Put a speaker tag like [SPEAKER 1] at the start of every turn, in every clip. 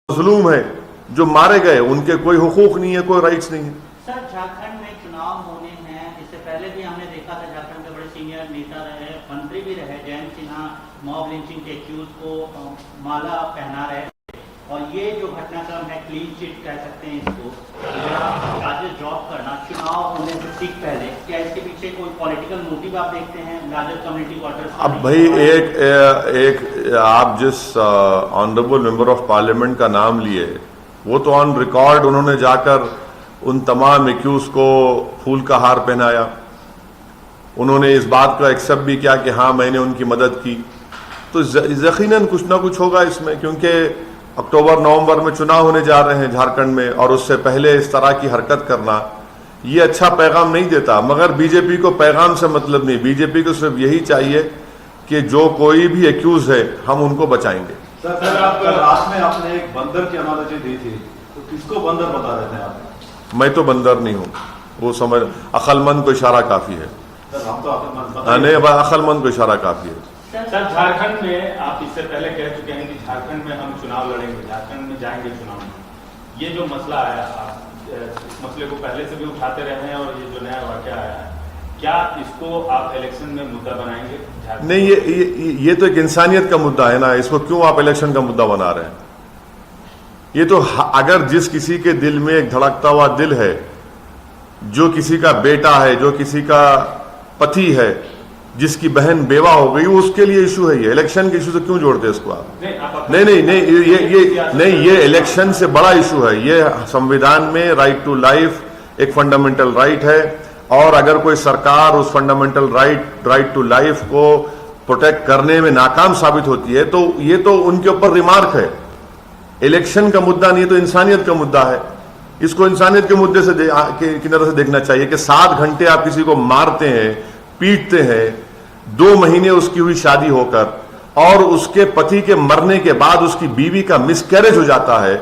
[SPEAKER 1] मजलूम है, जो मारे गए, उनके कोई हुकूक नहीं है, कोई राइट्स नहीं है।
[SPEAKER 2] सर, झारखंड में चुनाव होने हैं, इससे पहले भी हमने देखा था झारखंड के बड़े सीनियर नेता रहे, मंत्री भी रहे, जयंत सिन्हा मॉब लिंचिंग के एक्यूज को माला पहना रहे, और ये जो घटनाक्रम है क्लीन चिट कह सकते हैं इसको, चार्जेस ड्रॉप करना चुनाव होने से ठीक पहले, क्या इसके पीछे कोई पॉलिटिकल मोटिव आप देखते हैं लार्जर कम्युनिटी क्वार्टर्स?
[SPEAKER 1] अब भाई एक आप जिस ऑनरेबल मेंबर ऑफ पार्लियामेंट का नाम लिए, वो तो ऑन रिकॉर्ड उन्होंने जाकर उन तमाम एक्यूज को फूल का हार पहनाया, उन्होंने इस बात को एक्सेप्ट भी किया कि हाँ मैंने उनकी मदद की, तो यकीनन कुछ ना कुछ होगा इसमें, क्योंकि अक्टूबर नवंबर में चुनाव होने जा रहे हैं झारखंड में, और उससे पहले इस तरह की हरकत करना ये अच्छा पैगाम नहीं देता। मगर बीजेपी को पैगाम से मतलब नहीं, बीजेपी को सिर्फ यही चाहिए कि जो कोई भी एक्यूज है हम उनको बचाएंगे।
[SPEAKER 3] सर, आपका रात में आपने एक बंदर की अनालॉजी दी थी, तो किसको बंदर बता रहे थे आप?
[SPEAKER 1] मैं तो बंदर नहीं हूँ, वो समझ, अक्लमंद को इशारा काफी है।
[SPEAKER 3] सर, हम तो
[SPEAKER 1] नहीं, अक्लमंद को इशारा काफी है।
[SPEAKER 4] सर, झारखंड में आप इससे पहले कह चुके हैं कि झारखंड में हम चुनाव लड़ेंगे, झारखंड में जाएंगे चुनाव में। ये जो मसला आया, आप इस मसले को पहले से भी उठाते रहे हैं, और ये जो नया वाकया आया है, क्या इसको आप इलेक्शन में मुद्दा बनाएंगे?
[SPEAKER 1] नहीं, ये तो एक इंसानियत का मुद्दा है ना, इसको क्यों आप इलेक्शन का मुद्दा बना रहे हैं? ये तो अगर जिस किसी के दिल में एक धड़कता हुआ दिल है, जो किसी का बेटा है, जो किसी का पति है, जिसकी बहन बेवा हो गई, उसके लिए इशू है। ये इलेक्शन के इशू से क्यों जोड़ते हैं इसको आप? नहीं, ये इलेक्शन से बड़ा इशू है। ये संविधान में राइट टू लाइफ एक फंडामेंटल राइट है, और अगर कोई सरकार उस फंडामेंटल राइट टू लाइफ को प्रोटेक्ट करने में नाकाम साबित होती है, तो ये तो उनके ऊपर रिमार्क है। इलेक्शन का मुद्दा नहीं, तो इंसानियत का मुद्दा है। इसको इंसानियत के मुद्दे से की तरह से देखना चाहिए कि 7 घंटे आप किसी को मारते हैं, पीटते हैं, 2 महीने उसकी हुई शादी होकर, और उसके पति के मरने के बाद उसकी बीवी का मिसकैरेज हो जाता है,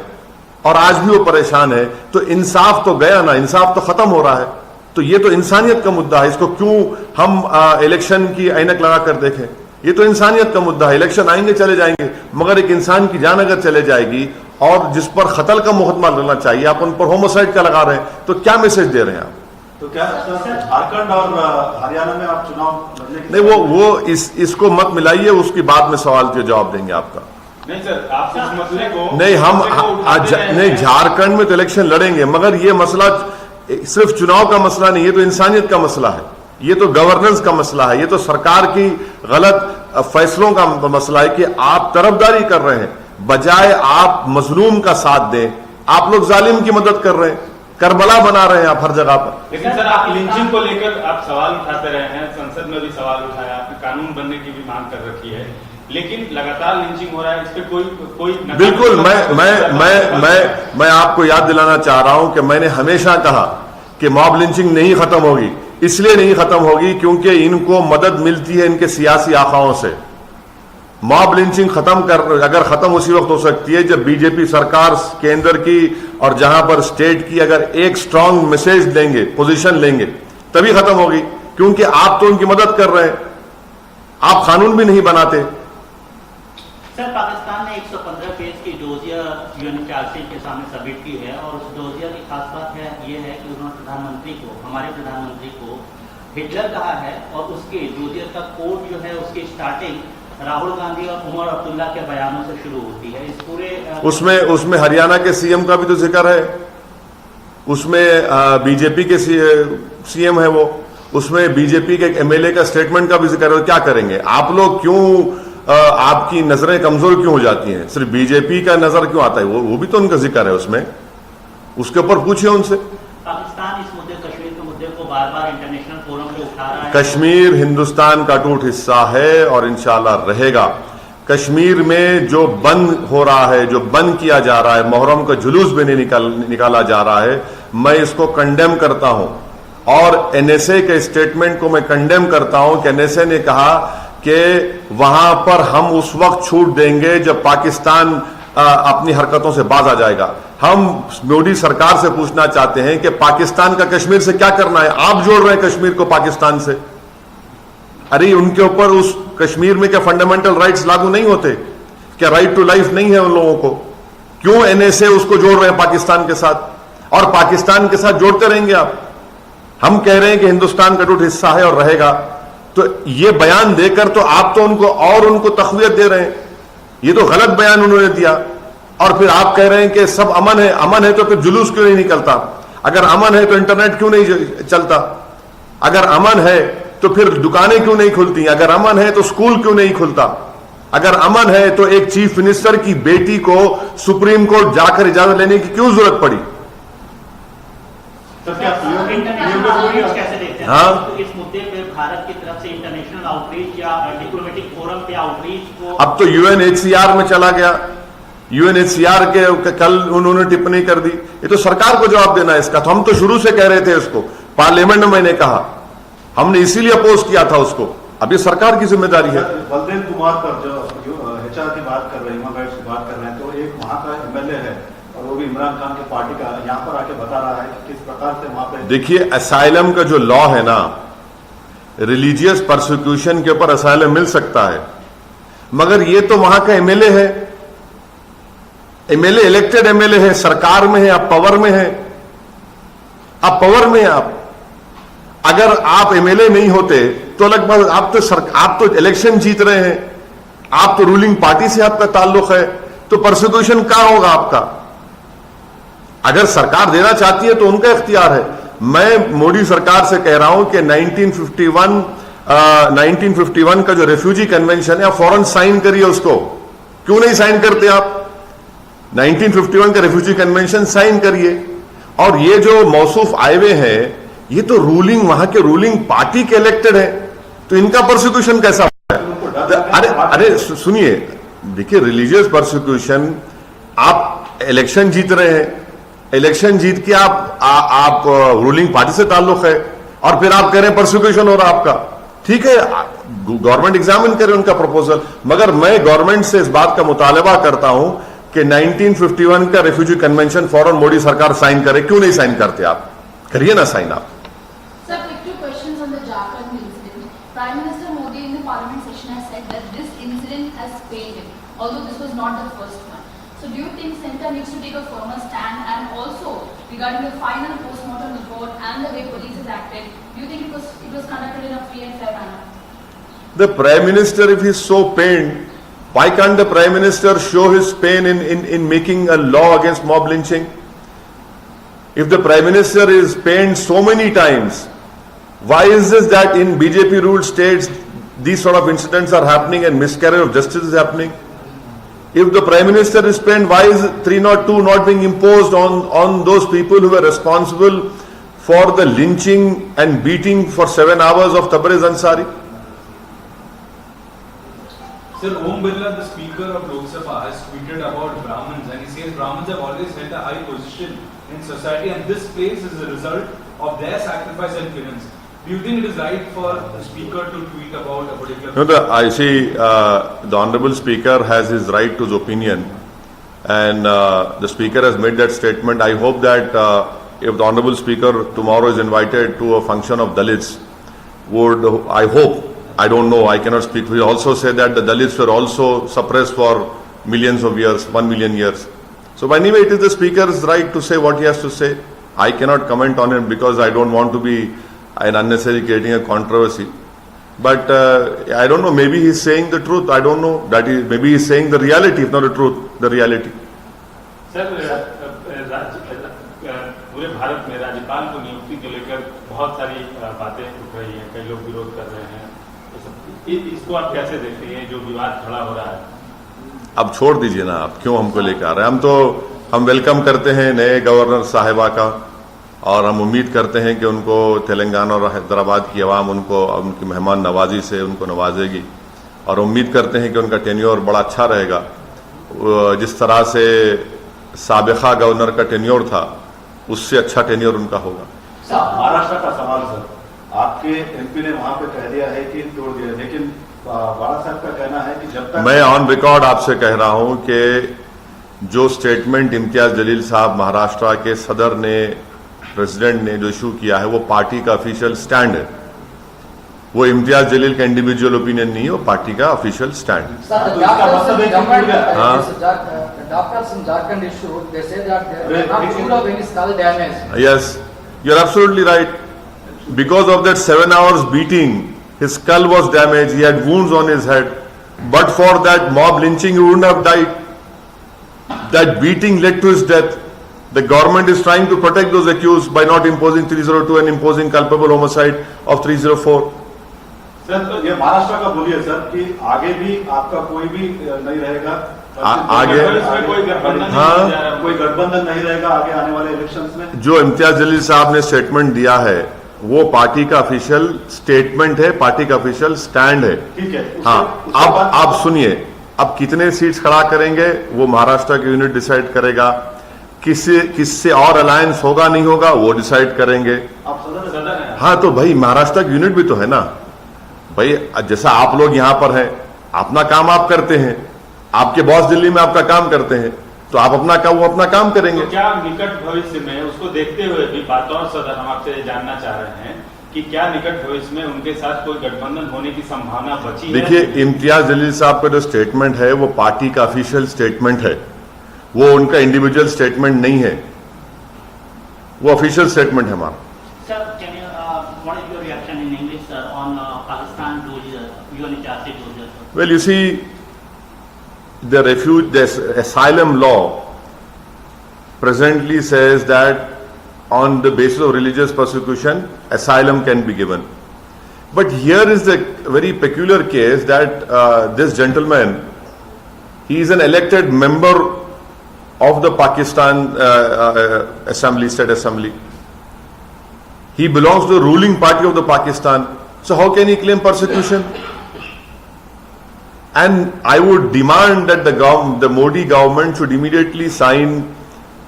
[SPEAKER 1] और आज भी वो परेशान है, तो इंसाफ तो गया ना, इंसाफ तो खत्म हो रहा है। तो ये तो इंसानियत का मुद्दा है, इसको क्यों हम इलेक्शन की ऐनक लगा कर देखें? ये तो इंसानियत का मुद्दा है। इलेक्शन आएंगे चले जाएंगे, मगर एक इंसान की जान अगर चले जाएगी, और जिस पर कत्ल का मुकदमा लगना चाहिए आप उन पर होमोसाइड का लगा रहे हैं, तो क्या मैसेज दे रहे हैं आप?
[SPEAKER 3] तो क्या झारखंड और हरियाणा में आप चुनाव लड़ने की?
[SPEAKER 1] नहीं, वो इसको मत मिलाइए, उसकी बाद में सवाल के जवाब देंगे आपका।
[SPEAKER 4] नहीं सर, आप इस मसले को
[SPEAKER 1] नहीं, नहीं, झारखंड में तो इलेक्शन लड़ेंगे, मगर ये मसला सिर्फ चुनाव का मसला नहीं, ये तो इंसानियत का मसला है, ये तो गवर्नेंस का मसला है, ये तो सरकार की गलत फैसलों का मसला है कि आप तरफदारी कर रहे हैं, बजाय आप मजलूम का साथ दें, आप लोग जालिम की मदद कर रहे हैं, करबला बना रहे हैं आप हर जगह पर।
[SPEAKER 4] लेकिन सर, आप लिंचिंग को लेकर आप सवाल उठाते रहे हैं, संसद में भी सवाल उठाया, आपने कानून बनने की भी मांग कर रखी है, लेकिन लगातार लिंचिंग हो रहा है, इस पे कोई
[SPEAKER 1] बिल्कुल, मैं आपको याद दिलाना चाह रहा हूं कि मैंने हमेशा कहा कि मॉब लिंचिंग नहीं खत्म होगी। इसलिए नहीं खत्म होगी क्योंकि इनको मदद मिलती है इनके सियासी आकाओं से। मॉब लिंचिंग अगर खत्म उसी वक्त हो सकती है जब बीजेपी सरकार केंद्र की और जहां पर स्टेट की अगर एक स्ट्रांग मैसेज देंगे, पोजीशन लेंगे, तभी खत्म होगी। क्योंकि आप तो उनकी मदद कर रहे हैं, आप कानून भी नहीं बनाते।
[SPEAKER 2] सर, पाकिस्तान ने 115 पेज की डोजियर यूएनएचआरसी के सामने सबमिट की है, और उस डोजियर की खास बात ये है कि उन्होंने प्रधानमंत्री को, हमारे प्रधानमंत्री को हिटलर कहा है, और उसके डोजियर का कोड जो है उसकी स्टार्टिंग राहुल गांधी और उमर अब्दुल्ला के बयानों से शुरू होती है। इस पूरे उसमें हरियाणा के सीएम का भी तो जिक्र है, उसमें बीजेपी के सीएम है वो, उसमें बीजेपी के एमएलए का स्टेटमेंट का भी जिक्र है। क्या करेंगे आप लोग? क्यों आपकी नजरें कमजोर क्यों हो जाती हैं? सिर्फ बीजेपी का नजर क्यों आता है? वो भी तो उनका जिक्र है उसमें, उसके ऊपर पूछिए उनसे। पाकिस्तान इस मुद्दे, कश्मीर के मुद्दे को बार बार इंटरनेशनल फोरम पे उठा रहा है।
[SPEAKER 1] कश्मीर हिंदुस्तान का अटूट हिस्सा है और इंशाल्लाह रहेगा। कश्मीर में जो बंद हो रहा है, जो बंद किया जा रहा है, मुहर्रम का जुलूस भी नहीं निकाला जा रहा है, मैं इसको कंडेम करता हूं, और एनएसए के स्टेटमेंट को मैं कंडेम करता हूं कि एनएसए ने कहा कि वहां पर हम उस वक्त छूट देंगे जब पाकिस्तान अपनी हरकतों से बाज आ जाएगा। हम मोदी सरकार से पूछना चाहते हैं कि पाकिस्तान का कश्मीर से क्या करना है? आप जोड़ रहे हैं कश्मीर को पाकिस्तान से। अरे उनके ऊपर उस कश्मीर में क्या फंडामेंटल राइट्स लागू नहीं होते? क्या राइट टू लाइफ नहीं है उन लोगों को? क्यों एनएसए उसको जोड़ रहे हैं पाकिस्तान के साथ, और पाकिस्तान के साथ जोड़ते रहेंगे आप। हम कह रहे हैं कि हिंदुस्तान का टूट हिस्सा है और रहेगा, तो ये बयान देकर तो आप तो उनको तक़वियत दे रहे हैं। ये तो गलत बयान उन्होंने दिया, और फिर आप कह रहे हैं कि सब अमन है तो फिर जुलूस क्यों नहीं निकलता? अगर अमन है तो इंटरनेट क्यों नहीं चलता? अगर अमन है तो फिर दुकानें क्यों नहीं खुलती? अगर अमन है तो स्कूल क्यों नहीं खुलता? अगर अमन है तो एक चीफ मिनिस्टर की बेटी को सुप्रीम कोर्ट जाकर इजाजत लेने की क्यों जरूरत पड़ी?
[SPEAKER 3] सर क्या
[SPEAKER 2] इंटरनेशनल आउटरीच कैसे देखते हैं?
[SPEAKER 1] हाँ।
[SPEAKER 2] तो इस मुद्दे पे भारत की तरफ से इंटरनेशनल आउटरीच या डिप्लोमेटिक फोरम पे आउटरीच को
[SPEAKER 1] अब तो यूएनएचसीआर में चला गया। यूएनएचसीआर के कल उन्होंने टिप्पणी कर दी। ये तो सरकार को जवाब देना है इसका। तो हम तो शुरू से कह रहे थे इसको, पार्लियामेंट में मैंने कहा, हमने इसीलिए अपोज किया था उसको। अब ये सरकार की जिम्मेदारी है।
[SPEAKER 3] बलदेव कुमार पर जो HR की बात कर रहे हैं, ह्यूमन राइट्स की बात कर रहे हैं, तो एक वहां का MLA है और वो भी इमरान खान की पार्टी का, यहाँ पर आके बता रहा है कि किस प्रकार से वहां पे।
[SPEAKER 1] देखिए, असाइलम का जो लॉ है ना, रिलीजियस परसिक्यूशन के ऊपर असाइलम मिल सकता है, मगर ये तो वहां का MLA है। MLA इलेक्टेड MLA है, सरकार में है, आप पावर में है, आप पावर में है। आप अगर आप MLA नहीं होते तो अलग बात, आप तो इलेक्शन जीत रहे हैं, आप तो रूलिंग पार्टी से आपका ताल्लुक है, तो परसिक्यूशन कहां होगा आपका? अगर सरकार देना चाहती है तो उनका इख्तियार है। मैं मोदी सरकार से कह रहा हूं कि 1951 का जो रेफ्यूजी कन्वेंशन है, आप फौरन साइन करिए उसको। क्यों नहीं साइन करते आप? 1951 का रेफ्यूजी कन्वेंशन साइन करिए। और ये जो मौसूफ आए हुए हैं, ये तो वहां के रूलिंग पार्टी के इलेक्टेड है, तो इनका परसिक्यूशन कैसा है? अरे सुनिए, देखिए, रिलीजियस परसिक्यूशन, आप इलेक्शन जीत रहे हैं, इलेक्शन जीत के आप रूलिंग पार्टी से ताल्लुक है, और फिर आप कह रहे हैं परसिक्यूशन हो रहा आपका। ठीक है, गवर्नमेंट एग्जामिन करे उनका प्रपोजल, मगर मैं गवर्नमेंट से इस बात का मुतालबा करता हूं कि 1951 का रेफ्यूजी कन्वेंशन फौरन मोदी सरकार साइन करे। क्यों नहीं साइन करते आप? करिए ना साइन आप।
[SPEAKER 5] Sir, two questions on the Jharkhand incident. Prime Minister Modi in the Parliament session has said that this incident has pained him, although this was not the first one. So, do you think Centre needs to take a firmer stand? And also regarding the final postmortem report and the way police has acted, do you think it was conducted in a free and fair manner?
[SPEAKER 1] The Prime Minister, if he is so pained, why can't the Prime Minister show his pain in making a law against mob lynching? If the Prime Minister is pained so many times, why is this that in BJP ruled states these sort of incidents are happening and miscarriage of justice is happening? If the Prime Minister is pained, why is 302 not being imposed on those people who were responsible for the lynching and beating for 7 hours of Tabriz Ansari?
[SPEAKER 6] Sir, Om Birla, the Speaker of Lok Sabha, has tweeted about Brahmins, and he says Brahmins have always held a high position in society, and this place is a result of their sacrifice and penance. Do you think it is right for the Speaker to tweet about a particular?
[SPEAKER 1] No, I see the Honorable Speaker has his right to his opinion, and the Speaker has made that statement. I hope that if the Honorable Speaker tomorrow is invited to a function of Dalits, I hope, I don't know, I cannot speak. We also say that the Dalits were also suppressed for millions of years, 1 million years. So anyway, it is the Speaker's right to say what he has to say. I cannot comment on it because I don't want to be an unnecessary creating a controversy. But I don't know, maybe he's saying the truth. I don't know. Maybe he's saying the reality, if not the truth, the reality.
[SPEAKER 4] Sir, पूरे भारत में राज्यपाल को नियुक्ति को लेकर बहुत सारी बातें उठ रही हैं, कई लोग विरोध कर रहे हैं। इसको आप कैसे देखते हैं, जो विवाद खड़ा हो रहा है?
[SPEAKER 1] अब छोड़ दीजिए ना, आप क्यों हमको लेकर आ रहे हैं? हम वेलकम करते हैं नए गवर्नर साहिबा का, और हम उम्मीद करते हैं कि उनको तेलंगाना और हैदराबाद की आवाम उनकी मेहमान नवाजी से उनको नवाजेगी, और उम्मीद करते हैं कि उनका टेन्योर बड़ा अच्छा रहेगा। जिस तरह से साबिका गवर्नर का टेन्योर था, उससे अच्छा टेन्योर उनका होगा।
[SPEAKER 3] महाराष्ट्र का सवाल सर, आपके MP ने वहां पे कह दिया है कि तोड़ दिया, लेकिन बाला साहब का कहना है कि जब तक
[SPEAKER 1] मैं ऑन रिकॉर्ड आपसे कह रहा हूं कि जो स्टेटमेंट इम्तियाज जलील साहब महाराष्ट्र के सदर ने, प्रेसिडेंट ने जो इशू किया है, वो पार्टी का ऑफिशियल स्टैंड है। वो इम्तियाज जलील का इंडिविजुअल ओपिनियन नहीं है, वो पार्टी का ऑफिशियल स्टैंड।
[SPEAKER 7] Sir, the
[SPEAKER 3] तो इसका मतलब है कि
[SPEAKER 7] the doctors in Jharkhand issue, they say that they are not sure of any skull damage.
[SPEAKER 1] Yes, you're absolutely right. Because of that 7 hours beating, his skull was damaged, he had wounds on his head. But for that mob lynching, he wouldn't have died. That beating led to his death. The government is trying to protect those accused by not imposing 302 and imposing culpable homicide of 304.
[SPEAKER 3] Sir, तो ये महाराष्ट्र का बोलिए sir कि आगे भी आपका कोई भी नहीं रहेगा,
[SPEAKER 1] आगे
[SPEAKER 4] इसमें कोई गठबंधन नहीं
[SPEAKER 1] हाँ।
[SPEAKER 4] किया जा रहा है।
[SPEAKER 3] कोई गठबंधन नहीं रहेगा आगे आने वाले इलेक्शंस में।
[SPEAKER 1] जो इम्तियाज जलील साहब ने स्टेटमेंट दिया है वो पार्टी का ऑफिशियल स्टेटमेंट है, पार्टी का ऑफिशियल स्टैंड है।
[SPEAKER 3] ठीक है।
[SPEAKER 1] हाँ, अब आप सुनिए, अब कितने सीट्स खड़ा करेंगे वो महाराष्ट्र की यूनिट डिसाइड करेगा, किससे और अलायंस होगा नहीं होगा वो डिसाइड करेंगे।
[SPEAKER 3] आप सदन
[SPEAKER 4] है।
[SPEAKER 1] हाँ, तो भाई महाराष्ट्र की यूनिट भी तो है ना भाई, जैसा आप लोग यहाँ पर हैं, अपना काम आप करते हैं, आपके बॉस दिल्ली में आपका काम करते हैं, तो आप अपना काम वो अपना काम करेंगे।
[SPEAKER 4] तो क्या निकट भविष्य में उसको देखते हुए भी बतौर सदन हम आपसे जानना चाह रहे हैं कि क्या निकट भविष्य में उनके साथ कोई गठबंधन होने की संभावना बची है?
[SPEAKER 1] देखिए, इम्तियाज जलील साहब का जो स्टेटमेंट है वो पार्टी का ऑफिशियल स्टेटमेंट है, वो उनका इंडिविजुअल स्टेटमेंट नहीं है, वो ऑफिशियल स्टेटमेंट है हमारा।
[SPEAKER 2] Sir, can you, what is your reaction in English, sir, on Pakistan dossier, UNHRC dossier?
[SPEAKER 1] Well, you see, the asylum law presently says that on the basis of religious persecution, asylum can be given. But here is the very peculiar case that this gentleman, he is an elected member of the Pakistan Assembly, State Assembly. He belongs to the ruling party of the Pakistan. So how can he claim persecution? And I would demand that the Modi government should immediately sign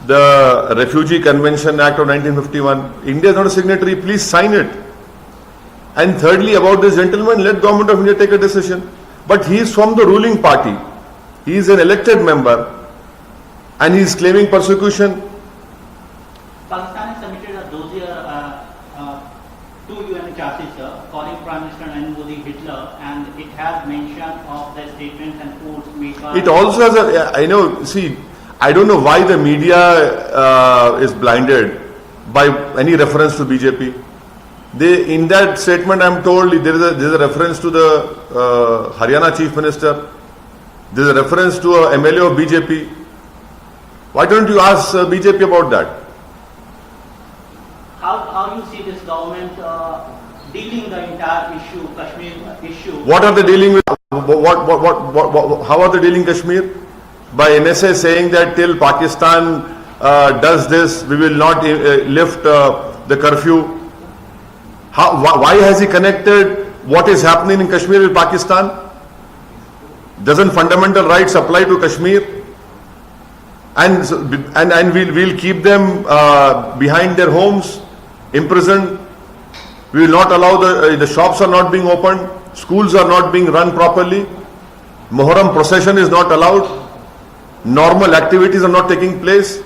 [SPEAKER 1] the Refugee Convention Act of 1951. India is not a signatory, please sign it. And thirdly, about this gentleman, let government of India take a decision. But he is from the ruling party. He is an elected member and he is claiming persecution.
[SPEAKER 2] Pakistan has submitted a dossier to UNHRC, sir, calling Prime Minister Narendra Modi Hitler, and it has mention of the statements and quotes made by...
[SPEAKER 1] It also has a, I know, see, I don't know why the media is blinded by any reference to BJP. In that statement, I am told there is a reference to the Haryana Chief Minister. There is a reference to a MLA of BJP. Why don't you ask BJP about that?
[SPEAKER 2] How you see this government dealing the entire issue, Kashmir issue?
[SPEAKER 1] What are they dealing with? How are they dealing Kashmir? By NSA saying that till Pakistan does this, we will not lift the curfew. Why has he connected what is happening in Kashmir with Pakistan? Doesn't fundamental rights apply to Kashmir? And we'll keep them behind their homes, imprisoned. We will not allow the shops are not being opened, schools are not being run properly, Muharram procession is not allowed, normal activities are not taking place.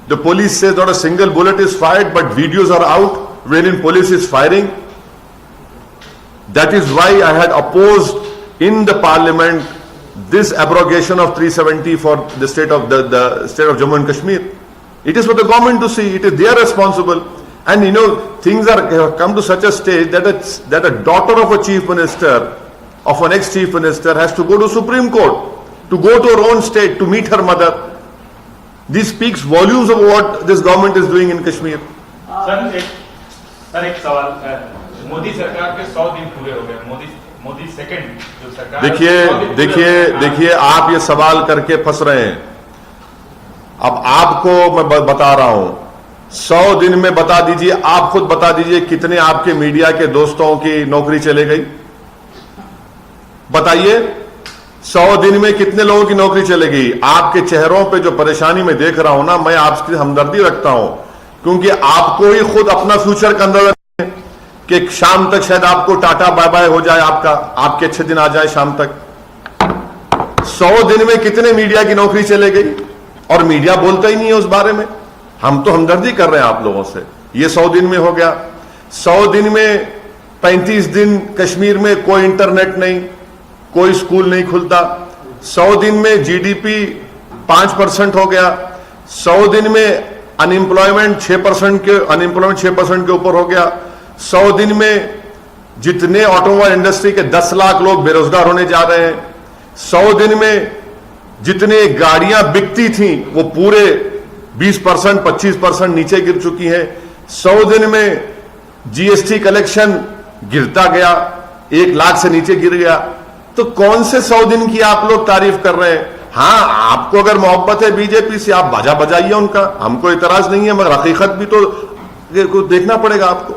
[SPEAKER 1] The police says not a single bullet is fired, but videos are out wherein police is firing. That is why I had opposed in the parliament this abrogation of 370 for the state of the state of Jammu and Kashmir. It is for the government to see. It is their responsible. And you know, things have come to such a stage that a daughter of a chief minister, of an ex-chief minister, has to go to Supreme Court, to go to her own state, to meet her mother. This speaks volumes of what this government is doing in Kashmir.
[SPEAKER 4] Sir एक सवाल, मोदी सरकार के 100 दिन पूरे हो गए, Modi second जो सरकार
[SPEAKER 1] देखिए आप ये सवाल करके फंस रहे हैं। अब आपको मैं बता रहा हूं, 100 दिन में बता दीजिए, आप खुद बता दीजिए कितने आपके मीडिया के दोस्तों की नौकरी चले गई, बताइए 100 दिन में कितने लोगों की नौकरी चले गई। आपके चेहरों पे जो परेशानी मैं देख रहा हूं ना, मैं आपसे हमदर्दी रखता हूं, क्योंकि आपको ही खुद अपना फ्यूचर का अंदाजा नहीं है कि शाम तक शायद आपको टाटा बाय बाय हो जाए, आपके अच्छे दिन आ जाए शाम तक। 100 दिन में कितने मीडिया की नौकरी चले गई और मीडिया बोलता ही नहीं है उस बारे में। हम तो हमदर्दी कर रहे हैं आप लोगों से। ये 100 दिन में हो गया। 100 दिन में 35 दिन कश्मीर में कोई इंटरनेट नहीं, कोई स्कूल नहीं खुलता। 100 दिन में जीडीपी 5% हो गया। 100 दिन में अनएम्प्लॉयमेंट 6% के ऊपर हो गया। 100 दिन में जितने ऑटोमोबाइल इंडस्ट्री के 10 लाख लोग बेरोजगार होने जा रहे हैं। 100 दिन में जितने गाड़ियां बिकती थी वो पूरे 20% 25% नीचे गिर चुकी हैं। 100 दिन में जीएसटी कलेक्शन गिरता गया, 1 लाख से नीचे गिर गया। तो कौन से 100 दिन की आप लोग तारीफ कर रहे हैं? हाँ, आपको अगर मोहब्बत है बीजेपी से, आप बाजा बजाइए उनका, हमको इतराज नहीं है, मगर हकीकत भी तो देखना पड़ेगा आपको।